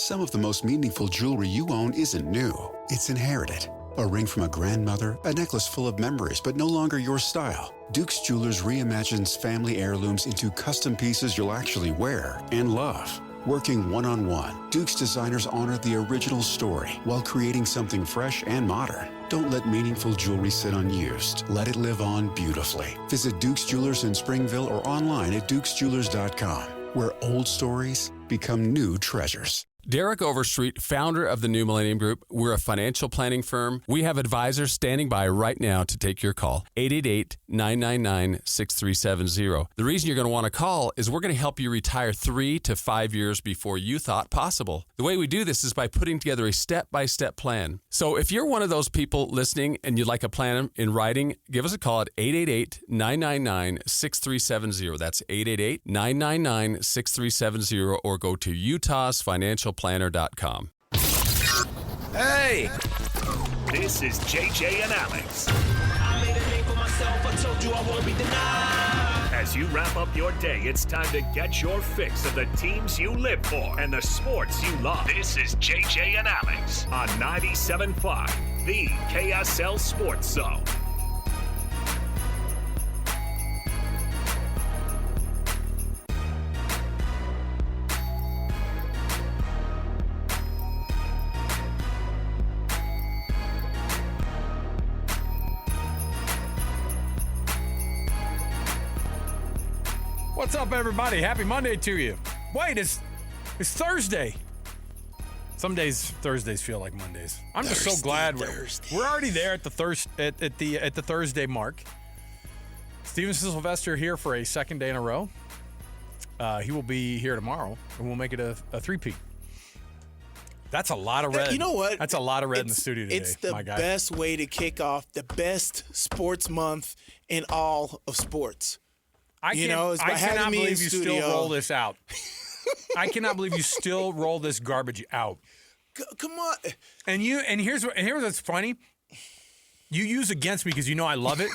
some of the most meaningful jewelry you own isn't new. It's inherited. A ring from a grandmother, a necklace full of memories, but no longer your style. Duke's Jewelers reimagines family heirlooms into custom pieces you'll actually wear and love. Working one-on-one, Duke's designers honor the original story while creating something fresh and modern. Don't let meaningful jewelry sit unused. Let it live on beautifully. Visit Duke's Jewelers in Springville or online at dukesjewelers.com, where old stories become new treasures. Derek Overstreet, founder of the New Millennium Group. We're a financial planning firm. We have advisors standing by right now to take your call. 888-999-6370. The reason you're going to want to call is we're going to help you retire 3 to 5 years before you thought possible. The way we do this is by putting together a step-by-step plan. So if you're one of those people listening and you'd like a plan in writing, give us a call at 888-999-6370. That's 888-999-6370, or go to utahsfinancialplanner.com. Hey! This is JJ and Alex. I made a name for myself. I told you I won't be denied. As you wrap up your day, it's time to get your fix of the teams you live for and the sports you love. This is JJ and Alex on 97.5, the KSL Sports Zone. What's up, everybody? Happy Monday to you. Wait, it's Thursday. Some days Thursdays feel like Mondays. I'm just so glad we're already there at the Thursday mark. Sly Sylvester here for a second day in a row. He will be here tomorrow, and we'll make it a three-peat. That's a lot of red. You know what? That's a lot of red in the studio today. It's the my guy. best way to kick off the best sports month in all of sports. I cannot believe you still roll this out. I cannot believe you still roll this garbage out. Come on. And here's what's funny. You use against me because you know I love it.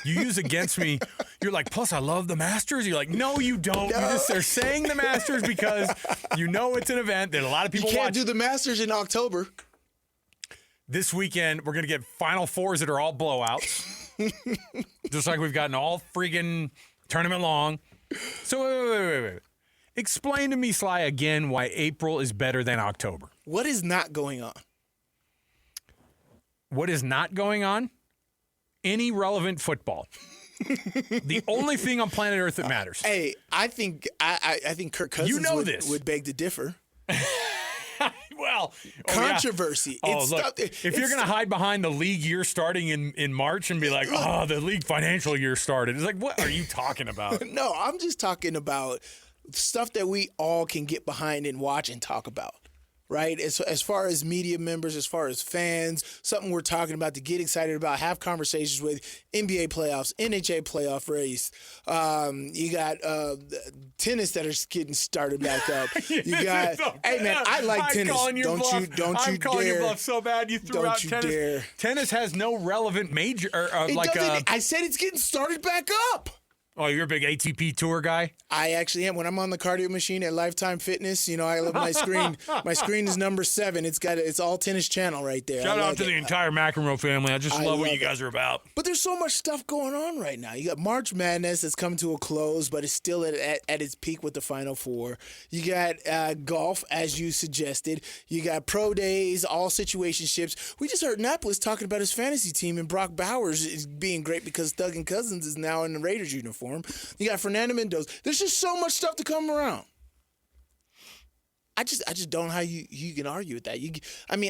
You use against me. You're like, plus I love the Masters. You're like, no, you don't. No. They're saying the Masters because you know it's an event that a lot of people watch. You can't watch. do the Masters in October. This weekend, we're going to get Final Fours that are all blowouts. Just like we've gotten all freaking tournament long. So wait. Explain to me, Sly, again why April is better than October. What is not going on? What is not going on? Any relevant football. The only thing on planet Earth that matters. Hey, I think Kirk Cousins would beg to differ. Well, controversy. Yeah. Look, if you're going to hide behind the league year starting in March and be like, the league financial year started, it's like, what are you talking about? No, I'm just talking about stuff that we all can get behind and watch and talk about. Right? As far as media members, as far as fans, something we're talking about to get excited about, have conversations with NBA playoffs, NHL playoff race. You got tennis that are getting started back up. You got, hey man, I like tennis. Don't you dare. I'm calling your bluff so bad you threw out tennis. Dare. Tennis has no relevant major. I said it's getting started back up. Oh, you're a big ATP Tour guy? I actually am. When I'm on the cardio machine at Lifetime Fitness, I love my screen. My screen is number 7. It's all tennis channel right there. Shout out to the entire McEnroe family. I just love what you guys are about. But there's so much stuff going on right now. You got March Madness that's coming to a close, but it's still at its peak with the Final Four. You got golf, as you suggested. You got pro days, all situationships. We just heard Napolis talking about his fantasy team, and Brock Bowers is being great because Thuggen Cousins is now in the Raiders uniform. You got Fernando Mendoza. There's just so much stuff to come around. I just don't know how you can argue with that.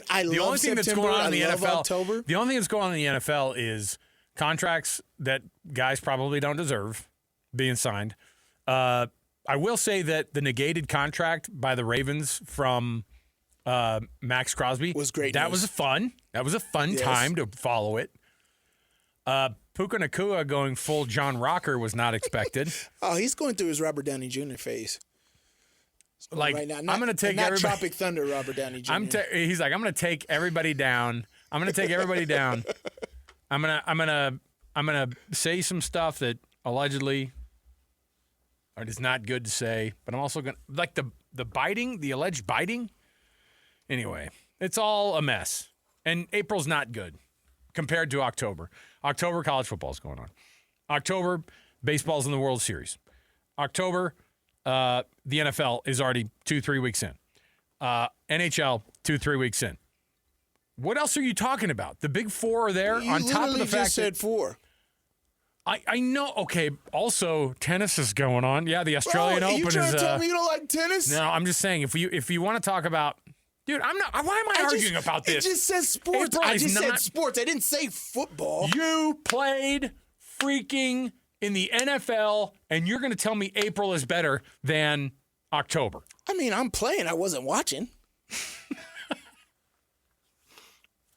I love September. I love October. The only thing that's going on in the NFL is contracts that guys probably don't deserve being signed. I will say that the negated contract by the Ravens from Max Crosby was great. That was fun. That was a fun time to follow it. Puka Nacua going full John Rocker was not expected. Oh, he's going through his Robert Downey Jr. phase. Right now. I'm going to take not everybody. Tropic Thunder, Robert Downey Jr. He's like, I'm going to take everybody down. I'm going to say some stuff that allegedly is not good to say, but I'm also going to, like the alleged biting. Anyway, it's all a mess. And April's not good compared to October. October, college football's going on. October, baseball's in the World Series. October, the NFL is already 2-3 weeks in. NHL, 2-3 weeks in. What else are you talking about? The big four are there You on top of the literally fact just said that 4. I know. Okay. Also, tennis is going on. Yeah, the Australian Open you is. trying to tell me you don't like tennis? No, I'm just saying if you want to talk about, dude, I'm not. Why am I arguing about this? It just says sports. April I is just said not- sports. I didn't say football. You played freaking in the NFL, and you're going to tell me April is better than October. I mean, I'm playing. I wasn't watching.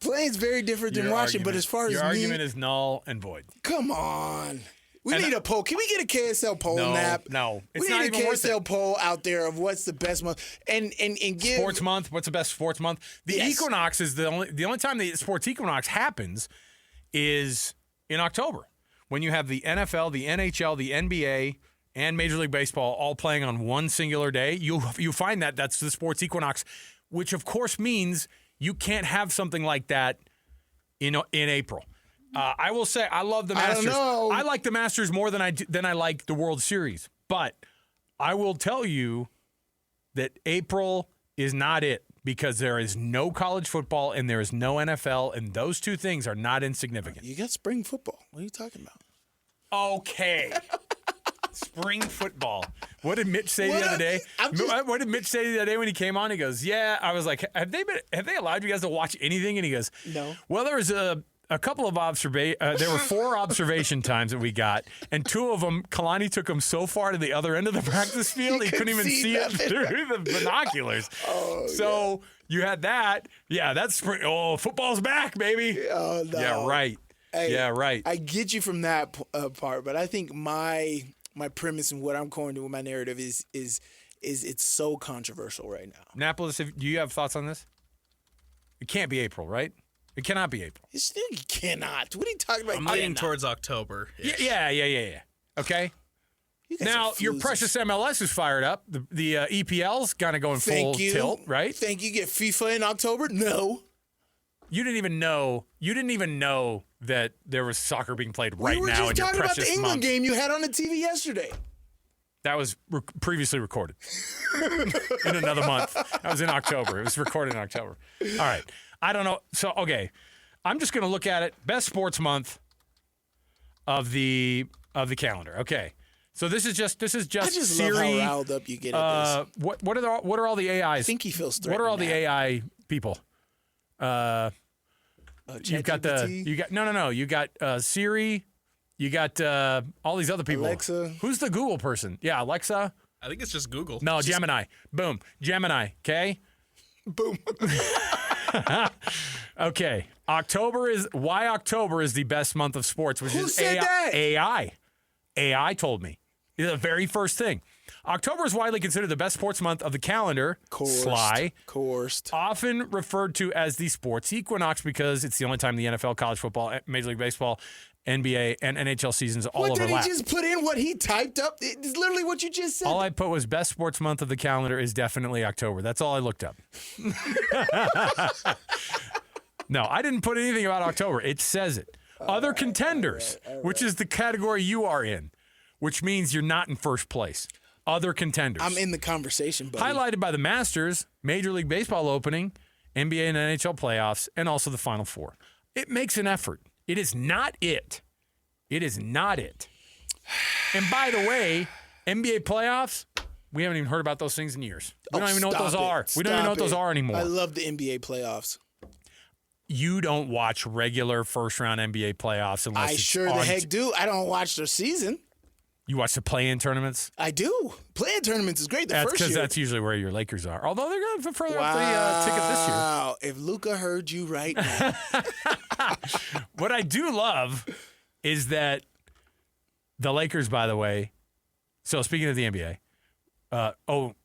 Playing's very different than watching, but as far as your me, argument is null and void. come on. We And need a poll. Can we get a KSL poll nap? No, We it's need not a even worth KSL it. poll out there of what's the best month and give Sports month. What's the best sports month? The Yes. equinox is the only time the sports equinox happens is in October when you have the NFL, the NHL, the NBA, and Major League Baseball all playing on one singular day. You find that's the sports equinox, which of course means you can't have something like that in April. I will say I love the Masters. I don't know. I like the Masters more than I like the World Series. But I will tell you that April is not it because there is no college football and there is no NFL, and those two things are not insignificant. You got spring football. What are you talking about? Okay. Spring football. What did Mitch say the other day? What did Mitch say the other day when he came on? He goes, "Yeah." I was like, "Have they allowed you guys to watch anything?" And he goes, No. Well, there was a couple of there were 4 observation times that we got, and 2 of them, Kalani took him so far to the other end of the practice field he couldn't even see it through the binoculars. So you had that. Yeah, that's spring. Oh, football's back, baby. Oh, no. Yeah, right. Hey, yeah, right. I get you from that part, but I think my premise and what I'm going to with my narrative is it's so controversial right now. Annapolis, do you have thoughts on this? It can't be April, right? It cannot be April. You cannot. What are you talking about? I'm leaning towards October. Yeah. Okay. You guys Now, are your floozies. precious MLS is fired up. The EPL's kind of going full tilt, right? Think you get FIFA in October? No. You didn't even know that there was soccer being played right we were now just in your talking about precious the England month. game you had on the TV yesterday. That was previously recorded in another month. That was in October. It was recorded in October. All right. I don't know. So, okay. I'm just going to look at it. Best sports month of the calendar. Okay. So this is just I just Siri. love how riled up you get at this. What are all the AIs? I think he feels threatened. What are all the now. AI people? You've got ChatGPT? You got Siri. You got all these other people. Alexa. Who's the Google person? Yeah, Alexa. I think it's just Google. No, Gemini. Boom, Gemini. Okay. Boom. Okay. October is the best month of sports, which Who is said that? AI. AI told me. It's the very first thing. October is widely considered the best sports month of the calendar. Sly. Coerced. Often referred to as the sports equinox because it's the only time the NFL, college football, Major League Baseball, NBA, and NHL seasons all What did overlap. he just put in? What he typed up? It's literally what you just said. All I put was best sports month of the calendar is definitely October. That's all I looked up. No, I didn't put anything about October. It says it. Other contenders, which is the category you are in, which means you're not in first place. Other contenders. I'm in the conversation, buddy. Highlighted by the Masters, Major League Baseball opening, NBA and NHL playoffs, and also the Final Four. It makes an effort. It is not it. It is not it. And by the way, NBA playoffs, we haven't even heard about those things in years. We don't even know what those are. We don't even know what those are anymore. I love the NBA playoffs. You don't watch regular first-round NBA playoffs unless I it's sure the on heck do. I don't watch their season. You watch the play-in tournaments? I do. Playing tournaments is great. The That's first year. because that's usually where your Lakers are. Although they're going to further up the ticket this year. Wow. If Luka heard you right now. What I do love is that the Lakers, by the way, so speaking of the NBA,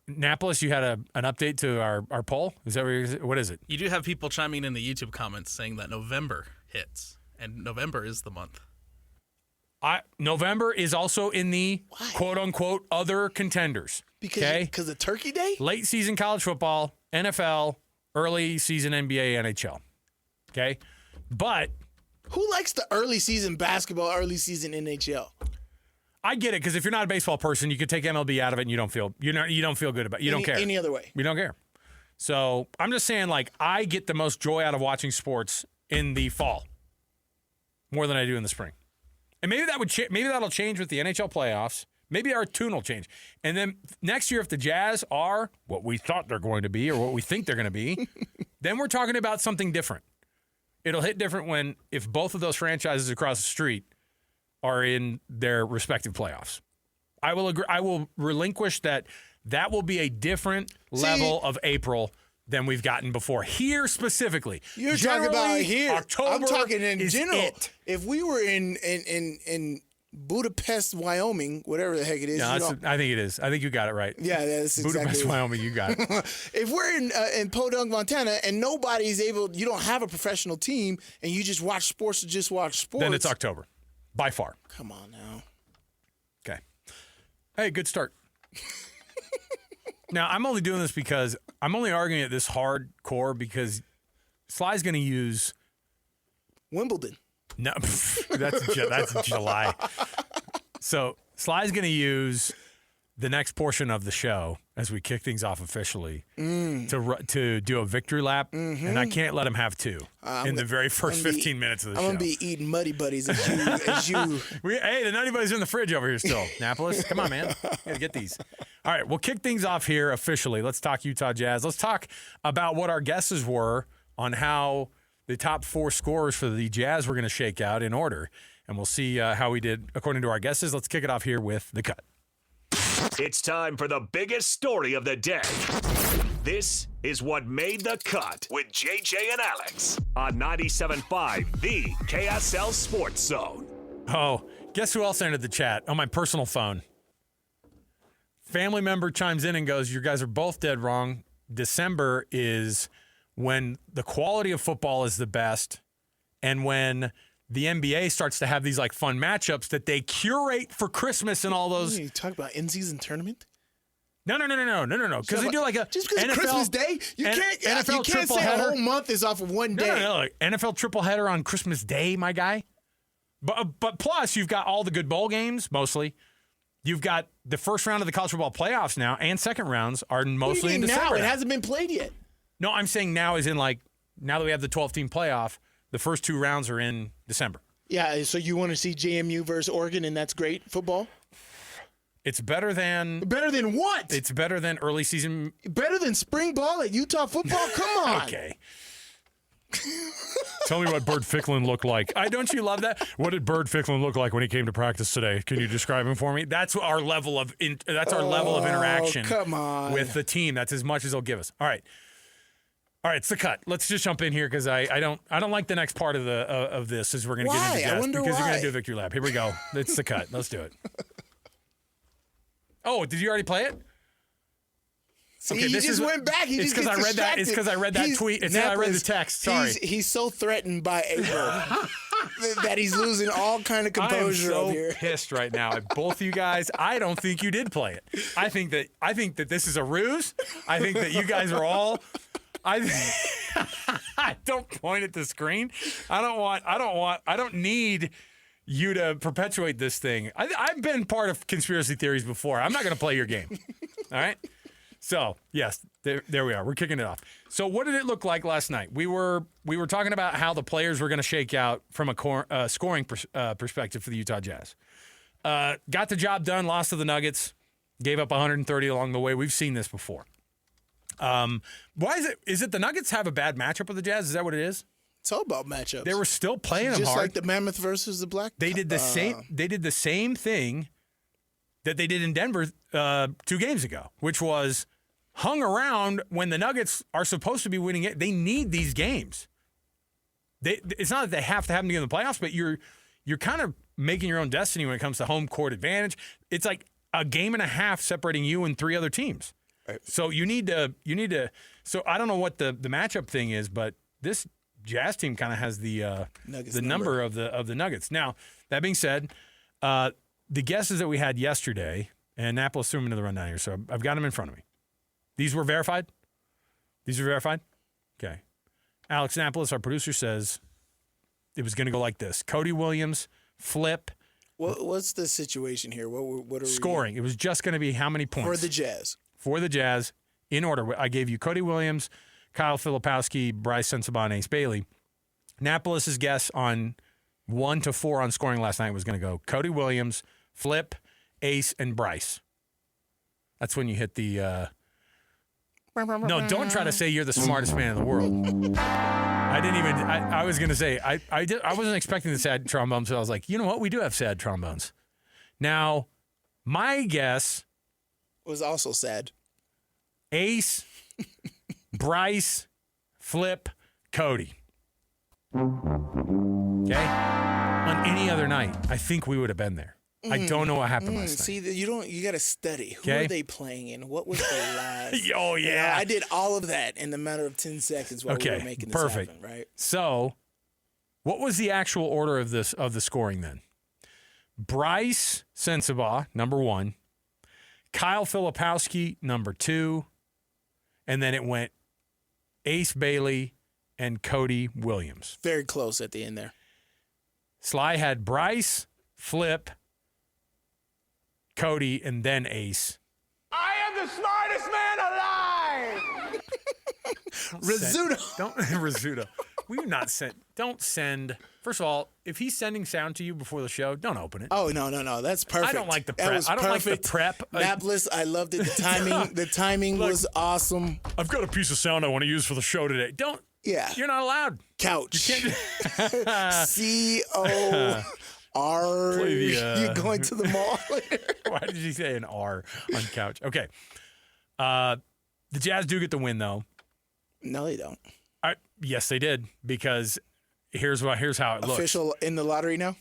Annapolis, you had an update to our poll? Is that what is it? You do have people chiming in the YouTube comments saying that November hits, and November is the month. November is also in the quote-unquote other contenders. Because of Turkey Day? Late season college football, NFL, early season NBA, NHL. Okay? But Who likes the early season basketball, early season NHL? I get it, because if you're not a baseball person, you could take MLB out of it and you don't feel good about it. You don't care. Any other way. You don't care. So I'm just saying, like, I get the most joy out of watching sports in the fall more than I do in the spring. And maybe that'll change with the NHL playoffs. Maybe our tune will change. And then next year, if the Jazz are what we thought they're going to be or what we think they're going to be, then we're talking about something different. It'll hit different if both of those franchises across the street are in their respective playoffs. I will agree. I will relinquish that will be a different level of April than we've gotten before. Here specifically. You're talking about here. October I'm talking in general. It. If we were in Budapest, Wyoming, whatever the heck it is. No, I think it is. I think you got it right. Yeah, that's exactly. Budapest, Wyoming, you got it. If we're in Podunk, Montana, and nobody's able, you don't have a professional team, and you just watch sports to just watch sports. Then it's October. By far. Come on now. Okay. Hey, good start. Now, I'm only doing this because I'm only arguing it this hardcore because Sly's going to use Wimbledon. No, that's July. So Sly's going to use the next portion of the show as we kick things off officially to do a victory lap, and I can't let him have two in the very first 15 minutes of the show. I'm going to be eating Muddy Buddies as you. Hey, the Nutty Buddies are in the fridge over here still. Annapolis, come on, man. Gotta get these. All right, we'll kick things off here officially. Let's talk Utah Jazz. Let's talk about what our guesses were on how the top four scorers for the Jazz were going to shake out in order, and we'll see how we did according to our guesses. Let's kick it off here with the cut. It's time for the biggest story of the day. This is what made the cut with JJ and Alex on 97.5, the KSL Sports Zone. Oh, guess who else entered the chat on my personal phone? Family member chimes in and goes, "You guys are both dead wrong. December is when the quality of football is the best, and when the NBA starts to have these like fun matchups that they curate for Christmas and all those." You talk about in-season tournament? No. Because they do like a just because it's Christmas Day, you can't say a whole month is off of one day. No. Like NFL triple header on Christmas Day, my guy. But plus, you've got all the good bowl games mostly. You've got the first round of the college football playoffs now, and second rounds are mostly in December. Now? It hasn't been played yet. No, I'm saying now is in like now that we have the 12-team playoff, the first two rounds are in December. Yeah, so you want to see JMU versus Oregon, and that's great football? It's better than... Better than what? It's better than early season... Better than spring ball at Utah football? Come on. Okay. Tell me what Bird Ficklin looked like. Don't you love that? What did Bird Ficklin look like when he came to practice today? Can you describe him for me? That's our level of level of interaction come on. with the team. That's as much as they'll give us. All right, it's the cut. Let's just jump in here because I don't like the next part of this as we're going to get into Jazz because you're going to do a victory lap. Here we go. It's the cut. Let's do it. Oh, did you already play it? See, okay, he just went back. He just gets distracted. It's because I read that tweet. It's because I read the text. Sorry. He's so threatened by April that he's losing all kind of composure over here. I am so pissed right now at both of you guys. I don't think you did play it. I think that this is a ruse. I think that you guys are all. I don't point at the screen. I don't need you to perpetuate this thing. I've been part of conspiracy theories before. I'm not going to play your game. All right. So, yes, there we are. We're kicking it off. So what did it look like last night? We were talking about how the players were going to shake out from a scoring perspective for the Utah Jazz. Got the job done, lost to the Nuggets, gave up 130 along the way. We've seen this before. Why is it? Is it the Nuggets have a bad matchup with the Jazz? Is that what it is? It's all about matchups. They were still playing them hard. Just like the Mammoth versus the Black. They did the same. They did the same thing that they did in Denver 2 games ago, which was hung around when the Nuggets are supposed to be winning it. They need these games. It's not that they have to have them in the playoffs, but you're kind of making your own destiny when it comes to home court advantage. It's like a game and a half separating you and 3 other teams. Right. So you need to. So I don't know what the matchup thing is, but this Jazz team kind of has the number of the Nuggets. Now that being said, the guesses that we had yesterday, and Annapolis threw them into the rundown here, so I've got them in front of me. These were verified? Okay. Alex Napolis, our producer, says it was going to go like this. Cody Williams, Flip. What's the situation here? What are Scoring. It was just going to be how many points? for the Jazz? For the Jazz, in order. I gave you Cody Williams, Kyle Filipowski, Bryce Sensabaugh, and Ace Bailey. Napolis's guess on 1 to 4 on scoring last night was going to go Cody Williams, Flip, Ace, and Bryce. That's when you hit the... No, don't try to say you're the smartest man in the world. I didn't even... I was going to say, I wasn't expecting the sad trombones, so I was like, you know what? We do have sad trombones. Now, my guess... Was also sad. Ace, Bryce, Flip, Cody. Okay? On any other night, I think we would have been there. I don't know what happened last night. See, you got to study. Who Okay. are they playing in? What was the last? Oh, yeah. I did all of that in the matter of 10 seconds while we were making this perfect. happen, right? So, what was the actual order of the scoring then? Bryce Sensabaugh, number 1. Kyle Filipowski, number 2. And then it went Ace Bailey and Cody Williams. Very close at the end there. Sly had Bryce, Flip, Cody, and then Ace. I am the smartest man alive! Rizzuto. Don't Rizzuto. We do not send. Don't send. First of all, if he's sending sound to you before the show, don't open it. Oh no, that's perfect. I don't like the That prep. was I don't like the perfect. prep. Napolis, I loved it. The timing was awesome. I've got a piece of sound I want to use for the show today. Don't. Yeah. You're not allowed. Couch. Can't. COR. Play the, You going to the mall later? Why did you say an R on couch? Okay. The Jazz do get the win though. No, they don't. Yes, they did because here's how it looks. Official in the lottery now?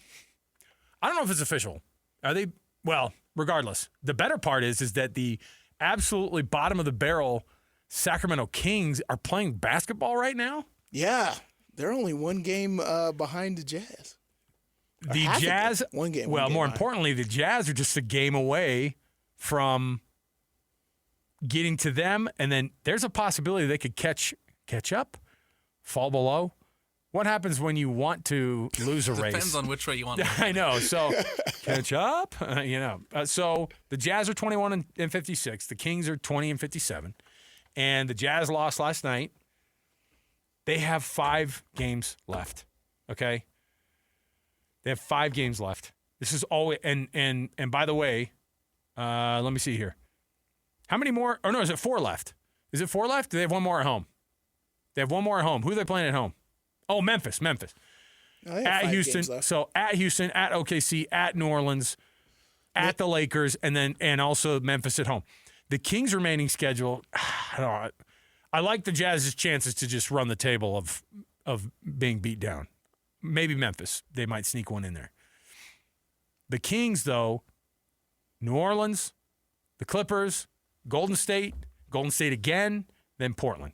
I don't know if it's official. Are they? Well, regardless, the better part is that the absolutely bottom of the barrel Sacramento Kings are playing basketball right now. Yeah. They're only one game behind the Jazz. The half a Jazz, game. One game. well, one game more behind. importantly, the Jazz are just a game away from getting to them, and then there's a possibility they could catch up, fall below. What happens when you want to lose a race? Depends on which way you want to. I know. So catch up, so the Jazz are 21 and 56. The Kings are 20 and 57. And the Jazz lost last night. They have 5 games left. Okay? They have 5 games left. This is always and by the way, let me see here. How many more? Oh no, is it 4 left? Is it 4 left? Do they have one more at home? They have one more at home. Who are they playing at home? Oh, Memphis. No, they have At 5 Houston. games left. So at Houston, at OKC, at New Orleans, at the Lakers, and also Memphis at home. The Kings' remaining schedule, I don't know, I like the Jazz's chances to just run the table of being beat down. Maybe Memphis. They might sneak one in there. The Kings, though, New Orleans, the Clippers, Golden State again, then Portland.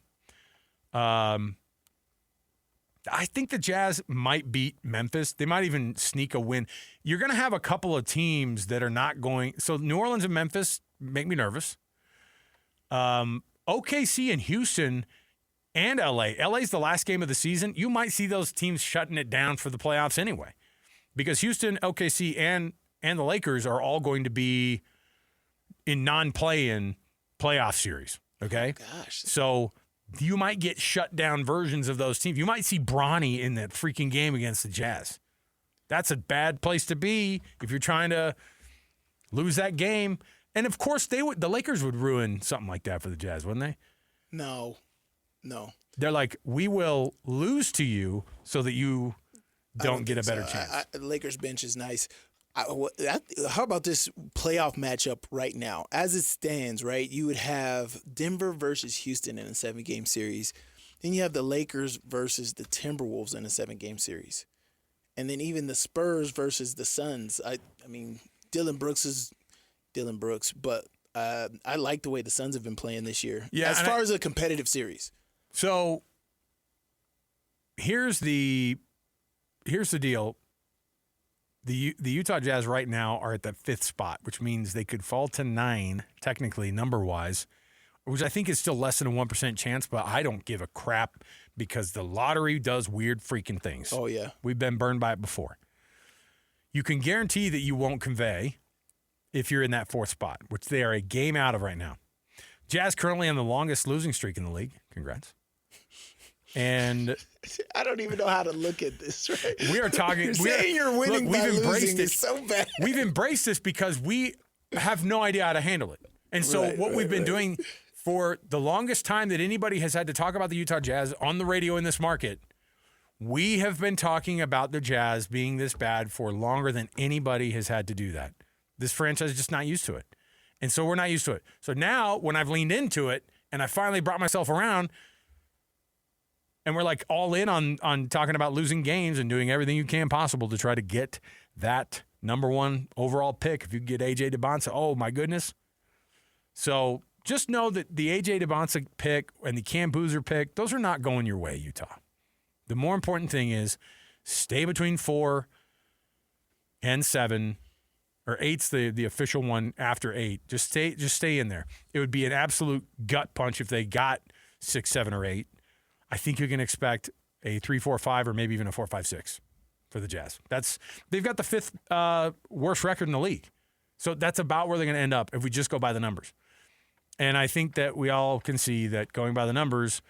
I think the Jazz might beat Memphis. They might even sneak a win. You're going to have a couple of teams that are not going. So New Orleans and Memphis make me nervous. OKC and Houston and LA. LA's the last game of the season. You might see those teams shutting it down for the playoffs anyway. Because Houston, OKC, and the Lakers are all going to be in non-play-in playoff series. Okay? Gosh. So you might get shut down versions of those teams. You might see Bronny in that freaking game against the Jazz. That's a bad place to be if you're trying to lose that game. And of course, the Lakers would ruin something like that for the Jazz, wouldn't they? No. They're like, we will lose to you so that you don't get a better think chance. The Lakers bench is nice. How about this playoff matchup right now? As it stands, right, you would have Denver versus Houston in a 7-game series. Then you have the Lakers versus the Timberwolves in a 7-game series. And then even the Spurs versus the Suns. I mean, Dylan Brooks is Dylan Brooks, but I like the way the Suns have been playing this year. Yeah, as far as a competitive series. So here's the deal. The Utah Jazz right now are at the 5th spot, which means they could fall to 9, technically, number-wise, which I think is still less than a 1% chance, but I don't give a crap because the lottery does weird freaking things. Oh, yeah. We've been burned by it before. You can guarantee that you won't convey if you're in that 4th spot, which they are a game out of right now. Jazz currently on the longest losing streak in the league. Congrats. And I don't even know how to look at this, right? we are talking. You're winning by losing is so bad. We've embraced this because we have no idea how to handle it. And so we've been doing for the longest time that anybody has had to talk about the Utah Jazz on the radio in this market, we have been talking about the Jazz being this bad for longer than anybody has had to do that. This franchise is just not used to it. And so we're not used to it. So now when I've leaned into it and I finally brought myself around and we're like all in on talking about losing games and doing everything you can possible to try to get that number 1 overall pick. If you get A.J. DeBonsa, oh my goodness. So just know that the A.J. DeBonsa pick and the Cam Boozer pick, those are not going your way, Utah. The more important thing is stay between 4 and 7. Or 8's the official one after 8. Just stay in there. It would be an absolute gut punch if they got 6, 7, or 8. I think you can expect a 3, 4, 5, or maybe even a 4, 5, 6 for the Jazz. They've got the 5th worst record in the league. So that's about where they're going to end up if we just go by the numbers. And I think that we all can see that going by the numbers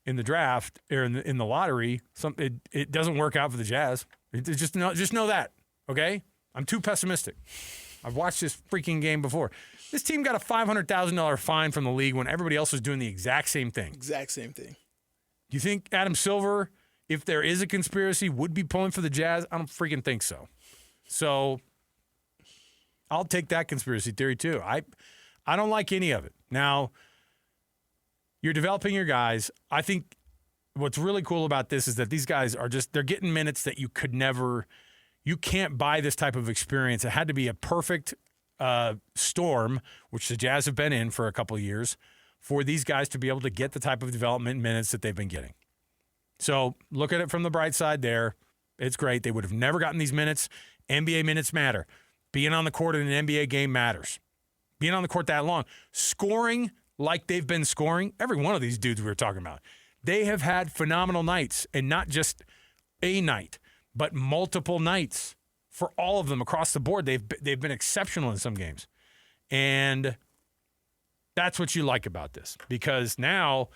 in the draft or in the lottery, it doesn't work out for the Jazz. Just know that, okay? I'm too pessimistic. I've watched this freaking game before. This team got a $500,000 fine from the league when everybody else was doing the exact same thing. Exact same thing. Do you think Adam Silver, if there is a conspiracy, would be pulling for the Jazz? I don't freaking think so. So I'll take that conspiracy theory too. I don't like any of it. Now, you're developing your guys. I think what's really cool about this is that these guys are they're getting minutes that you can't buy this type of experience. It had to be a perfect storm, which the Jazz have been in for a couple of years, for these guys to be able to get the type of development minutes that they've been getting. So look at it from the bright side there. It's great. They would have never gotten these minutes. NBA minutes matter. Being on the court in an NBA game matters. Being on the court that long. Scoring like they've been scoring, every one of these dudes we were talking about, they have had phenomenal nights, and not just a night, but multiple nights for all of them across the board. They've been exceptional in some games. And that's what you like about this, because now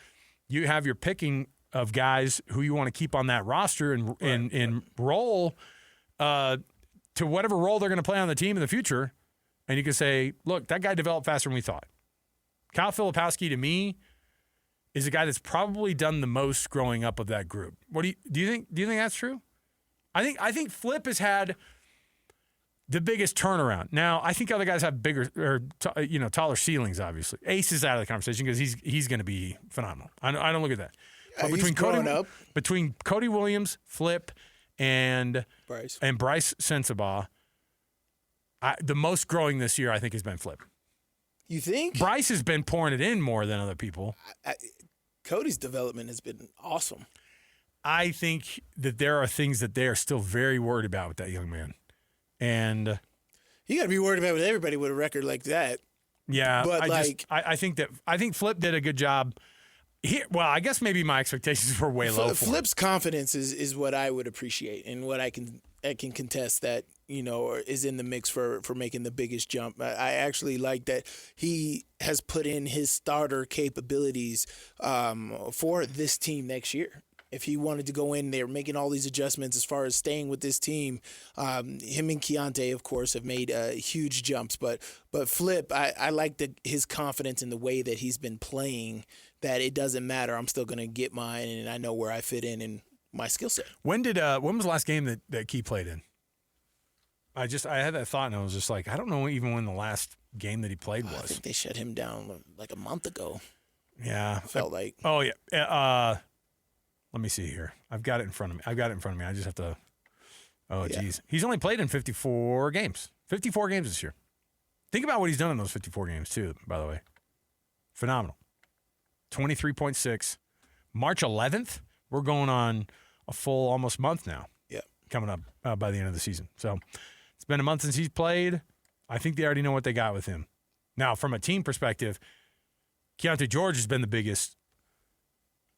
you have your picking of guys who you want to keep on that roster and roll to whatever role they're going to play on the team in the future. And you can say, look, that guy developed faster than we thought. Kyle Filipowski, to me, is a guy that's probably done the most growing up of that group. What do you think? Do you think that's true? I think Flip has had the biggest turnaround. Now, I think other guys have bigger or taller ceilings. Obviously, Ace is out of the conversation because he's going to be phenomenal. I don't look at that. But between Cody Williams, Flip, and Bryce Sensabaugh, the most growing this year, I think, has been Flip. You think? Bryce has been pouring it in more than other people. Cody's development has been awesome. I think that there are things that they are still very worried about with that young man. And you got to be worried about with everybody with a record like that. Yeah, but I think Flip did a good job. Well, I guess maybe my expectations were way low. Flip's confidence is what I would appreciate, and what I can contest that is in the mix for making the biggest jump. I actually like that he has put in his starter capabilities for this team next year. If he wanted to go in there making all these adjustments as far as staying with this team, him and Keontae, of course, have made huge jumps. But Flip, I like his confidence in the way that he's been playing, that it doesn't matter. I'm still going to get mine, and I know where I fit in my skill set. When was the last game that Key played in? I had that thought, and I was just like, I don't know even when the last game that he played was. I think they shut him down like a month ago. Yeah. Felt like. Oh, yeah. Let me see here. I've got it in front of me. I just have to. Oh, geez. He's only played in 54 games. 54 games this year. Think about what he's done in those 54 games, too, by the way. Phenomenal. 23.6. March 11th, we're going on a full almost month now. Yeah. Coming up by the end of the season. So it's been a month since he's played. I think they already know what they got with him. Now, from a team perspective, Keontae George has been the biggest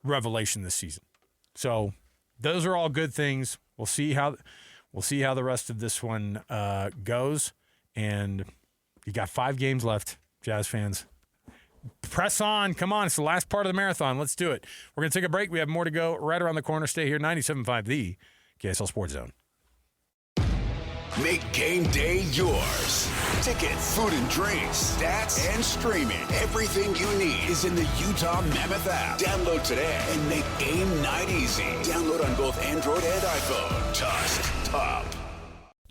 revelation this season. So those are all good things. We'll see how the rest of this one goes. And you got 5 games left, Jazz fans. Press on. Come on. It's the last part of the marathon. Let's do it. We're going to take a break. We have more to go right around the corner. Stay here. 97.5, the KSL Sports Zone. Make game day yours. Tickets, food and drinks, stats, and streaming. Everything you need is in the Utah Mammoth app. Download today and make game night easy. Download on both Android and iPhone. Just top.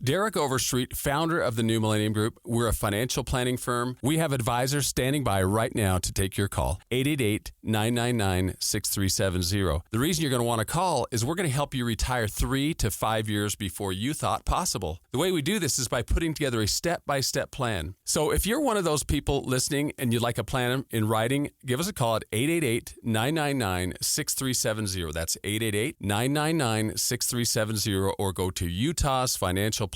Derek Overstreet, founder of the New Millennium Group. We're a financial planning firm. We have advisors standing by right now to take your call. 888-999-6370. The reason you're going to want to call is we're going to help you retire 3 to 5 years before you thought possible. The way we do this is by putting together a step-by-step plan. So if you're one of those people listening and you'd like a plan in writing, give us a call at 888-999-6370. That's 888-999-6370, or go to utahsfinancialplanner.com.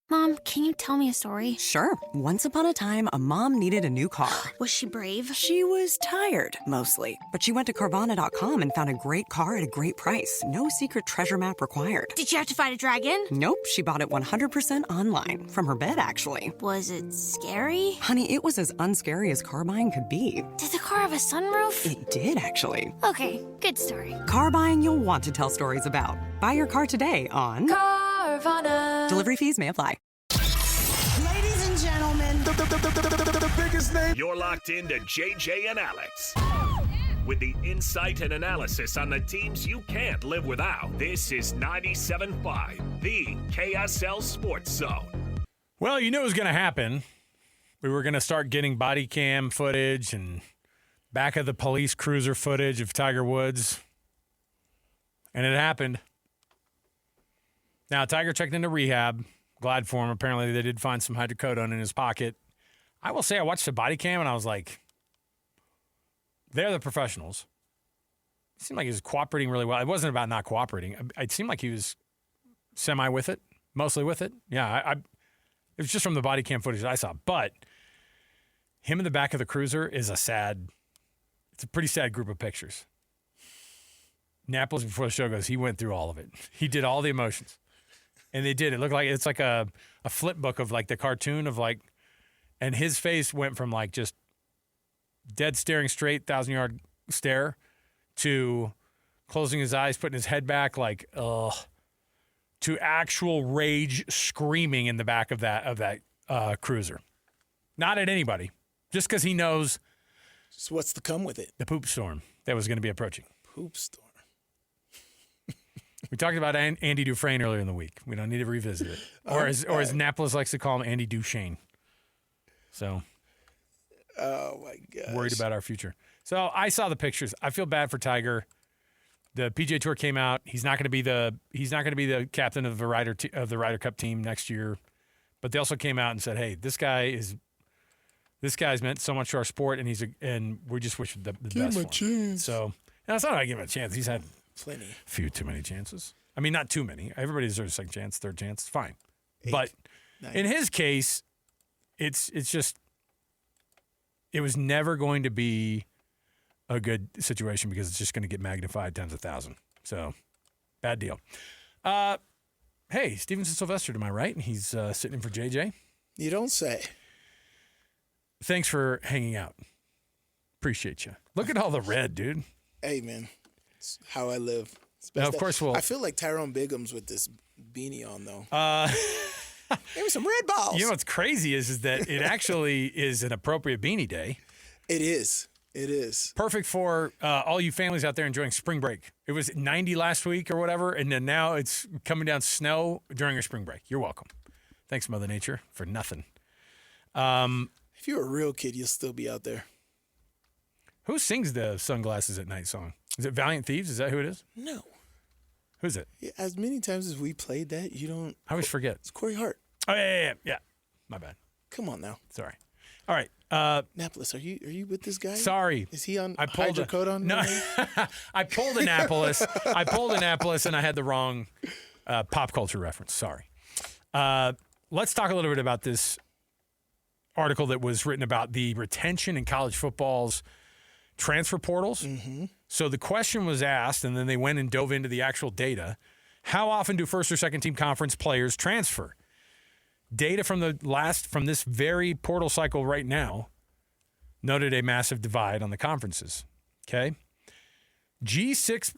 Mom, can you tell me a story? Sure. Once upon a time, a mom needed a new car. Was she brave? She was tired, mostly. But she went to Carvana.com and found a great car at a great price. No secret treasure map required. Did she have to fight a dragon? Nope. She bought it 100% online. From her bed, actually. Was it scary? Honey, it was as unscary as car buying could be. Did the car have a sunroof? It did, actually. Okay, good story. Car buying you'll want to tell stories about. Buy your car today on Carvana. Delivery fees may apply. Ladies and gentlemen, the biggest name. You're locked into JJ and Alex. With the insight and analysis on the teams you can't live without. This is 97.5, the KSL Sports Zone. Well, you knew it was going to happen. We were going to start getting body cam footage and back of the police cruiser footage of Tiger Woods. And it happened. Now, Tiger checked into rehab. Glad for him. Apparently, they did find some hydrocodone in his pocket. I will say I watched the body cam, and I was like, they're the professionals. It seemed like he was cooperating really well. It wasn't about not cooperating. It seemed like he was semi with it, mostly with it. Yeah, it was just from the body cam footage that I saw. But him in the back of the cruiser is it's a pretty sad group of pictures. Napoles, before the show goes, he went through all of it. He did all the emotions. And they did. It looked like it's like a flip book of like the cartoon of like, and his face went from like just dead staring straight, 1,000-yard stare to closing his eyes, putting his head back like, ugh, to actual rage screaming in the back of that cruiser. Not at anybody, just because he knows. So what's to come with it? The poop storm that was going to be approaching. Poop storm. We talked about Andy Dufresne earlier in the week. We don't need to revisit it. Or as Napoles likes to call him, Andy Duchesne. So, oh my God, worried about our future. So I saw the pictures. I feel bad for Tiger. The PGA Tour came out. He's not going to be the captain of the Ryder Cup team next year. But they also came out and said, "Hey, this guy's meant so much to our sport, and we just wish the best for him." Give him a chance. So, and it's not I give him a chance. He's had plenty, a few too many chances. I mean, not too many. Everybody deserves a second chance, third chance. It's fine. 8, but 9. In his case, it's just it was never going to be a good situation because it's just going to get magnified times 1,000. So, bad deal. Hey, Stevenson Sylvester to my right, and he's sitting in for JJ. You don't say. Thanks for hanging out. Appreciate you. Look at all the red, dude. Hey, man. It's how I live. Now, of course, I feel like Tyrone Biggums with this beanie on, though. Give me some red balls. You know what's crazy is that it actually is an appropriate beanie day. It is. It is. Perfect for all you families out there enjoying spring break. It was 90 last week or whatever, and then now it's coming down snow during your spring break. You're welcome. Thanks, Mother Nature, for nothing. If you're a real kid, you'll still be out there. Who sings the Sunglasses at Night song? Is it Valiant Thieves? Is that who it is? No. Who's it? Yeah, as many times as we played that, you don't. I always forget. It's Corey Hart. Oh, yeah. My bad. Come on now. Sorry. All right. Napoles, are you with this guy? Sorry. Is he on hydrocodone? No. I pulled Annapolis. And I had the wrong pop culture reference. Sorry. Let's talk a little bit about this article that was written about the retention in college football's transfer portals. Mm-hmm. So the question was asked, and then they went and dove into the actual data. How often do first or second team conference players transfer? Data from this very portal cycle right now noted a massive divide on the conferences. Okay. G6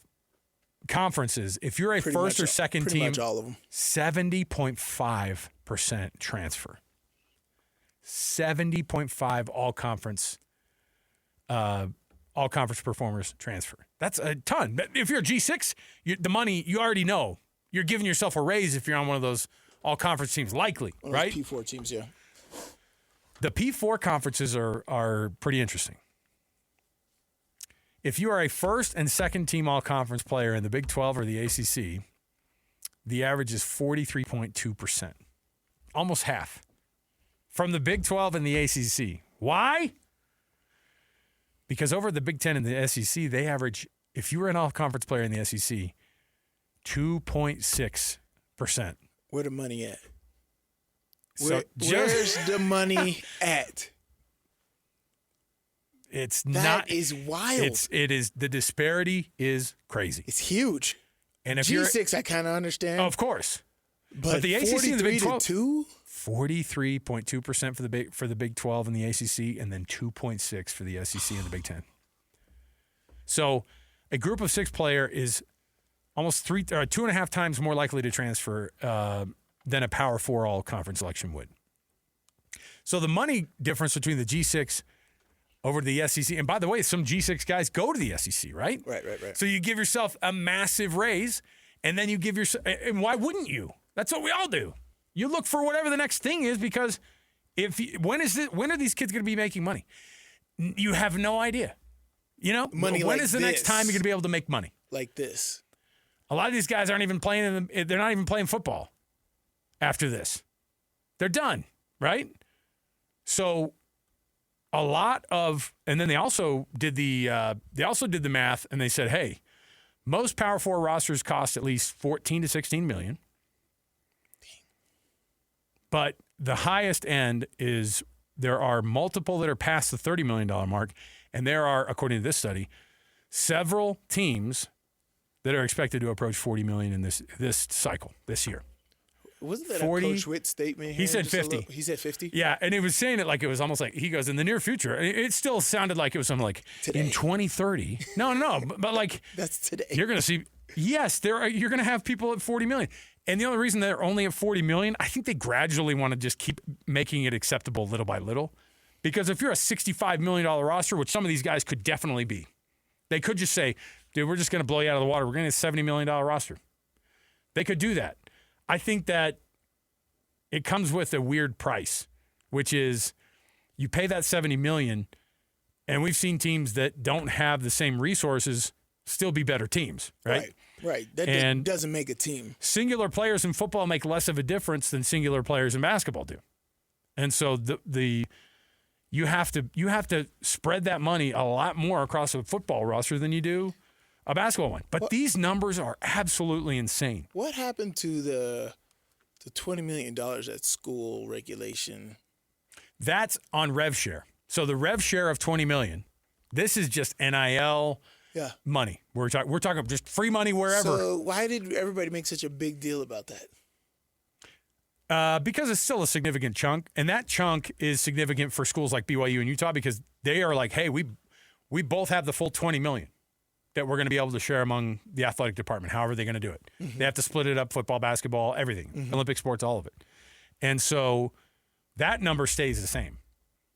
conferences, if you're a first or second team, much all of them. 70.5% transfer. 70.5 all conference performers transfer. That's a ton. If you're a G6, the money you already know. You're giving yourself a raise if you're on one of those all conference teams, likely, right? P4 teams, yeah. The P4 conferences are pretty interesting. If you are a first and second team all conference player in the Big 12 or the ACC, the average is 43.2%, almost half from the Big 12 and the ACC. Why? Because over the Big 10 and the SEC, they average, if you were an all conference player in the SEC, 2.6%. Where the money at? Where's the money at? It's that is wild. It is the disparity is crazy. It's huge. And if G6, I kind of understand. Of course, but the ACC and the Big 12, 43.2% for the Big 12 and the ACC, and then 2.6 for the SEC and the Big 10. So, a group of 6 player is almost 2.5 times more likely to transfer than a Power 4 all conference selection would. So the money difference between the G6 over to the SEC, and by the way, some G6 guys go to the SEC, right? Right. So you give yourself a massive raise, and then you give yourself, and why wouldn't you? That's what we all do. You look for whatever the next thing is, because when are these kids going to be making money? You have no idea. You know, money when like is the next time you're going to be able to make money? Like this. A lot of these guys aren't even playing. They're not even playing football after this. They're done, right? So a lot of, and then they also did the math, and they said, hey, most Power 4 rosters cost at least 14 to 16 million. But the highest end is there are multiple that are past the $30 million mark, and there are, according to this study, several teams that are expected to approach 40 million in this cycle this year. Wasn't that 40, a Coach Witt statement? He said 50. He said 50? Yeah, and he was saying it like it was almost like, he goes, in the near future. It still sounded like it was something like, today. In 2030. No, but like. That's today. You're going to see, yes, you're going to have people at 40 million. And the only reason they're only at 40 million, I think they gradually want to just keep making it acceptable little by little. Because if you're a $65 million roster, which some of these guys could definitely be, they could just say, dude, we're just going to blow you out of the water. We're going to get a $70 million roster. They could do that. I think that it comes with a weird price, which is you pay that $70 million, and we've seen teams that don't have the same resources still be better teams, right? Right. That doesn't make a team. Singular players in football make less of a difference than singular players in basketball do. And so you have to spread that money a lot more across a football roster than you do a basketball one. But these numbers are absolutely insane. What happened to the $20 million at school regulation? That's on rev share. So the rev share of $20 million, this is just NIL money. We're talking just free money wherever. So why did everybody make such a big deal about that? Because it's still a significant chunk, and that chunk is significant for schools like BYU and Utah because they are like, hey, we both have the full $20 million that we're going to be able to share among the athletic department, however they're going to do it. Mm-hmm. They have to split it up, football, basketball, everything, Olympic sports, all of it. And so that number stays the same.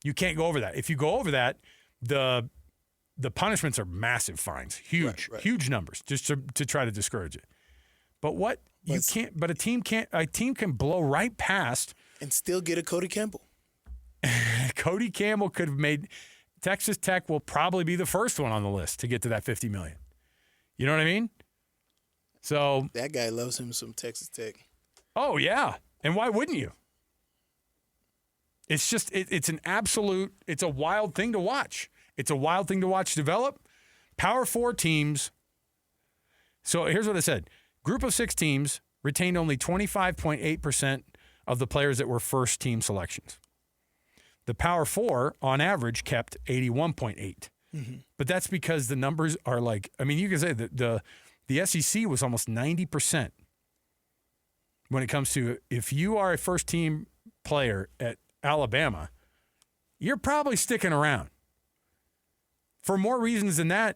You can't go over that. If you go over that, the punishments are massive fines, huge numbers, just to try to discourage it. But a team can blow right past and still get a Cody Campbell. Cody Campbell could have made. Texas Tech will probably be the first one on the list to get to that $50 million. You know what I mean? So that guy loves him some Texas Tech. Oh yeah, and why wouldn't you? It's just it's a wild thing to watch. It's a wild thing to watch develop. Power 4 teams. So here's what I said: Group of 6 teams retained only 25.8% of the players that were first team selections. The Power 4, on average, kept 81.8. But that's because the numbers are like, I mean, you can say that the SEC was almost 90% when it comes to if you are a first-team player at Alabama, you're probably sticking around. For more reasons than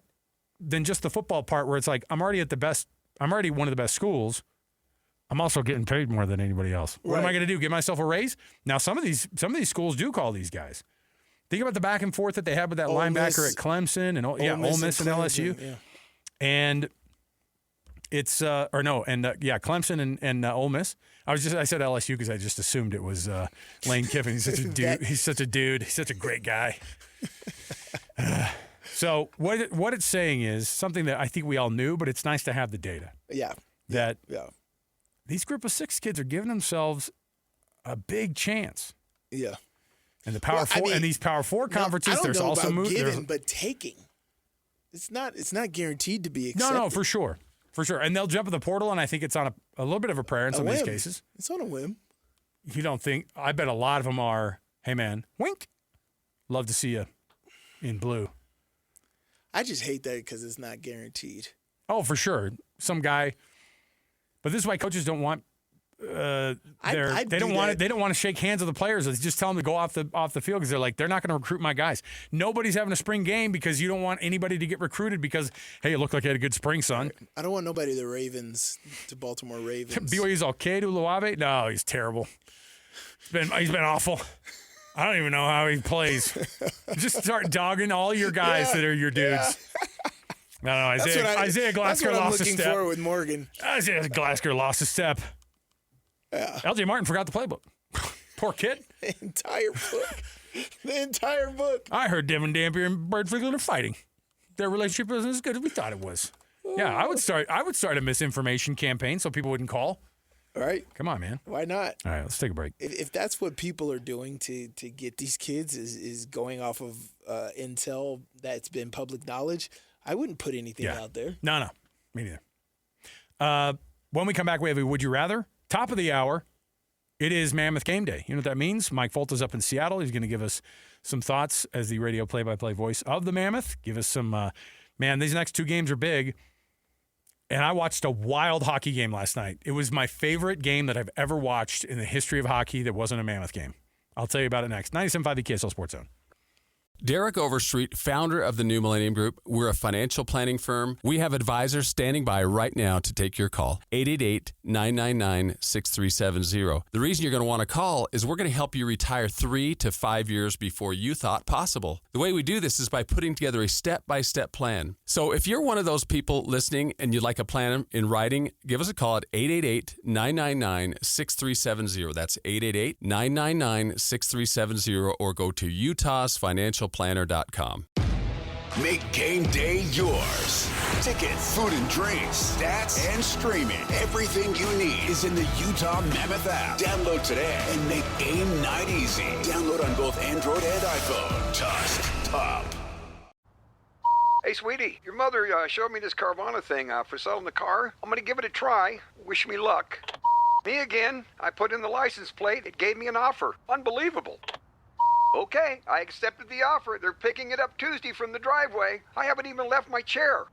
just the football part where it's like, I'm already one of the best schools. I'm also getting paid more than anybody else. What am I going to do? Give myself a raise? Now, some of these schools do call these guys. Think about the back and forth that they had with that linebacker at Clemson and Ole Miss and LSU. Yeah. And it's Clemson and Ole Miss. I said LSU because I just assumed it was Lane Kiffin. He's such a dude. He's such a dude. He's such a great guy. So what it's saying is something that I think we all knew, but it's nice to have the data. Yeah. That these group of 6 kids are giving themselves a big chance. Yeah. And the Power 4 and these Power 4 conferences, there's also giving, but taking. It's not guaranteed to be accepted. No, for sure. For sure. And they'll jump in the portal, and I think it's on a little bit of a prayer in some of these cases. It's on a whim. You don't think? I bet a lot of them are, hey, man, wink. Love to see you in blue. I just hate that because it's not guaranteed. Oh, for sure. Some guy. But this is why coaches don't want they don't want to shake hands with the players. They just tell them to go off the field because they're like, they're not going to recruit my guys. Nobody's having a spring game because you don't want anybody to get recruited because, hey, it looked like you had a good spring, son. I don't want nobody to Baltimore Ravens. BYU's okay to Luave? No, he's terrible. He's been awful. I don't even know how he plays. Just start dogging all your guys that are your dudes. No, Isaiah Glasker lost a step. That's what I'm looking for with Morgan. Isaiah Glasker lost a step. Yeah. LJ Martin forgot the playbook. Poor kid. The entire book. I heard Devin Dampier and Bert Friedland are fighting. Their relationship wasn't as good as we thought it was. Yeah, I would start a misinformation campaign so people wouldn't call. All right. Come on, man. Why not? All right, let's take a break. If that's what people are doing to get these kids is going off of intel that's been public knowledge, I wouldn't put anything out there. No. Me neither. When we come back, we have a Would You Rather. Top of the hour, it is Mammoth Game Day. You know what that means? Mike Folta's up in Seattle. He's going to give us some thoughts as the radio play-by-play voice of the Mammoth. Give us some, these next 2 games are big. And I watched a wild hockey game last night. It was my favorite game that I've ever watched in the history of hockey that wasn't a Mammoth game. I'll tell you about it next. 97.5 the KSL Sports Zone. Derek Overstreet, founder of the New Millennium Group. We're a financial planning firm. We have advisors standing by right now to take your call. 888-999-6370. The reason you're going to want to call is we're going to help you retire 3 to 5 years before you thought possible. The way we do this is by putting together a step-by-step plan. So if you're one of those people listening and you'd like a plan in writing, give us a call at 888-999-6370. That's 888-999-6370 or go to utahsfinancialplanner.com. Make game day yours. Tickets, food and drinks, stats, and streaming. Everything you need is in the Utah Mammoth app. Download today and make game night easy. Download on both Android and iPhone. Tusk Top. Hey, sweetie, your mother showed me this Carvana thing for selling the car. I'm going to give it a try. Wish me luck. Me again. I put in the license plate. It gave me an offer. Unbelievable. Okay, I accepted the offer. They're picking it up Tuesday from the driveway. I haven't even left my chair.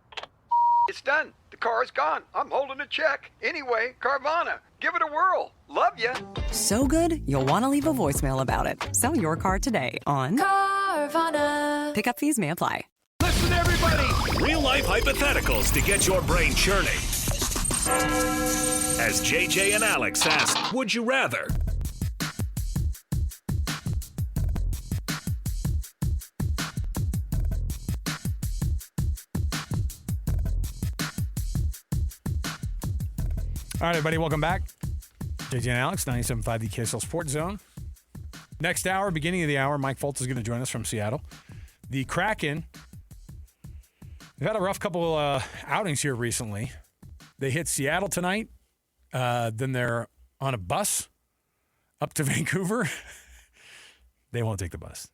It's done. The car's gone. I'm holding a check. Anyway, Carvana, give it a whirl. Love ya. So good, you'll want to leave a voicemail about it. Sell your car today on Carvana. Pickup fees may apply. Listen, everybody. Real-life hypotheticals to get your brain churning. As JJ and Alex ask, would you rather? All right, everybody, welcome back. JJ and Alex, 97.5 the KSL Sports Zone. Next hour, beginning of the hour, Mike Foltz is going to join us from Seattle. The Kraken, they've had a rough couple outings here recently. They hit Seattle tonight. Then they're on a bus up to Vancouver. They won't take the bus.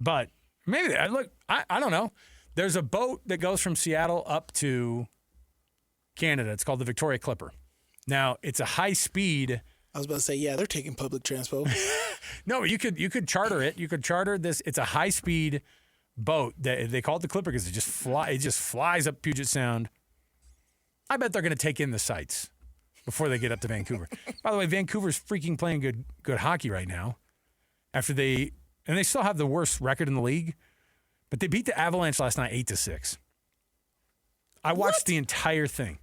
But maybe, I don't know. There's a boat that goes from Seattle up to Canada. It's called the Victoria Clipper. Now, it's a high-speed I was about to say, yeah, they're taking public transport. No, you could charter it. You could charter this. It's a high-speed boat. They call it the Clipper because it just flies up Puget Sound. I bet they're going to take in the sights before they get up to Vancouver. By the way, Vancouver's freaking playing good hockey right now. And they still have the worst record in the league, but they beat the Avalanche last night 8-6. I watched the entire thing.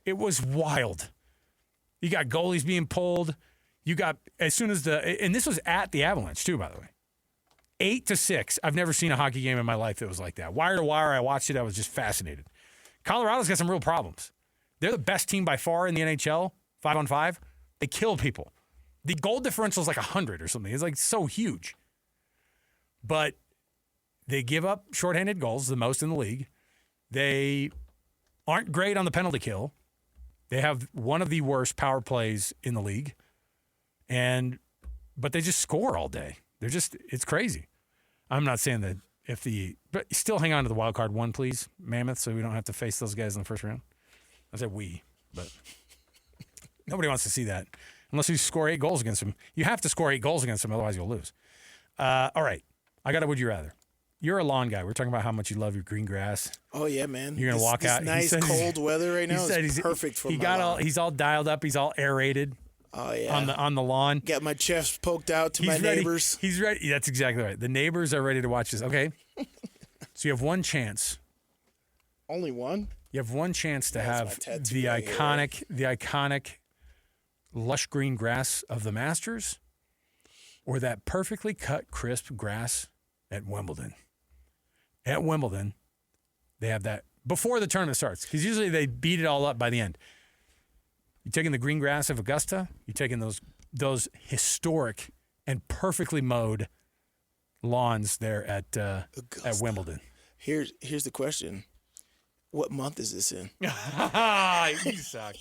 It was wild. You got goalies being pulled. You got and this was at the Avalanche too, by the way. 8-6. I've never seen a hockey game in my life that was like that. Wire to wire, I watched it. I was just fascinated. Colorado's got some real problems. They're the best team by far in the NHL, 5-on-5. They kill people. The goal differential is like 100 or something. It's like so huge. But they give up shorthanded goals, the most in the league. They aren't great on the penalty kill. They have one of the worst power plays in the league. But they just score all day. It's crazy. I'm not saying that but still hang on to the wild card one, please, Mammoth, so we don't have to face those guys in the first round. I said we, but nobody wants to see that unless you score 8 goals against them. You have to score 8 goals against them, otherwise you'll lose. All right, I got a would you rather. You're a lawn guy. We're talking about how much you love your green grass. Oh yeah, man. You're gonna walk out. Nice cold weather right now is perfect for my lawn. He's all dialed up. He's all aerated. Oh yeah. On the lawn. Got my chest poked out to my neighbors. He's ready. That's exactly right. The neighbors are ready to watch this. Okay. So you have one chance. Only one? You have one chance to have the iconic lush green grass of the Masters or that perfectly cut, crisp grass at Wimbledon. At Wimbledon, they have that before the tournament starts because usually they beat it all up by the end. You're taking the green grass of Augusta. You're taking those historic and perfectly mowed lawns there at Wimbledon. Here's the question: what month is this in? You suck.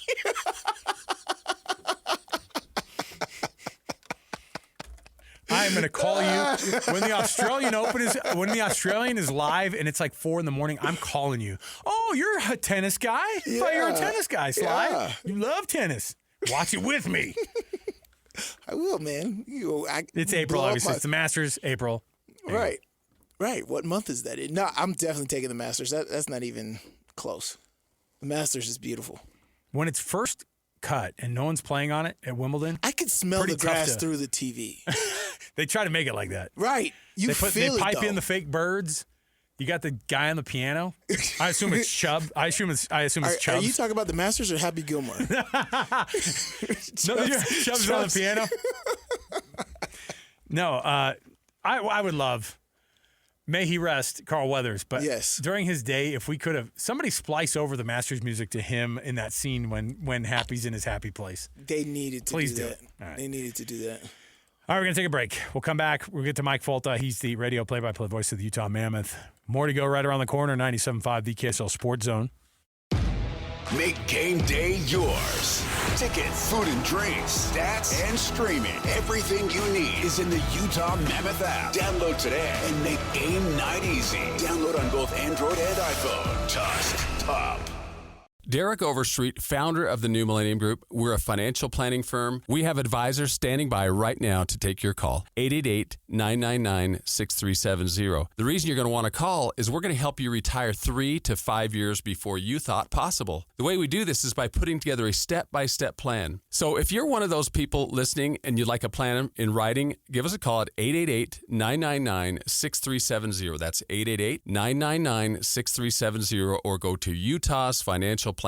I'm going to call you when the Australian Open when the Australian is live and it's like 4 a.m. I'm calling you. Oh, you're a tennis guy? I thought you were a tennis guy, Sly. Yeah. You love tennis. Watch it with me. I will, man. It's April, obviously. It's the Masters, April. Right. What month is that in? No, I'm definitely taking the Masters. That's not even close. The Masters is beautiful. When it's first cut and no one's playing on it at Wimbledon, I could smell the grass through the TV. They try to make it like that. Right. They pipe in the fake birds. You got the guy on the piano. I assume it's Chubb. I assume it's Chubbs. Are you talking about the Masters or Happy Gilmore? Chubbs on the piano. No, I would love, may he rest, Carl Weathers. But during his day, if we could have, somebody splice over the Masters music to him in that scene when Happy's in his happy place. They needed to do that. Right. They needed to do that. All right, we're going to take a break. We'll come back. We'll get to Mike Folta. He's the radio play-by-play voice of the Utah Mammoth. More to go right around the corner, 97.5, the KSL Sports Zone. Make game day yours. Tickets, food and drinks, stats, and streaming. Everything you need is in the Utah Mammoth app. Download today and make game night easy. Download on both Android and iPhone. Tusk Top. Derek Overstreet, founder of the New Millennium Group. We're a financial planning firm. We have advisors standing by right now to take your call. 888-999-6370. The reason you're going to want to call is we're going to help you retire 3 to 5 years before you thought possible. The way we do this is by putting together a step-by-step plan. So if you're one of those people listening and you'd like a plan in writing, give us a call at 888-999-6370. That's 888-999-6370 or go to utahsfinancialplanner.com.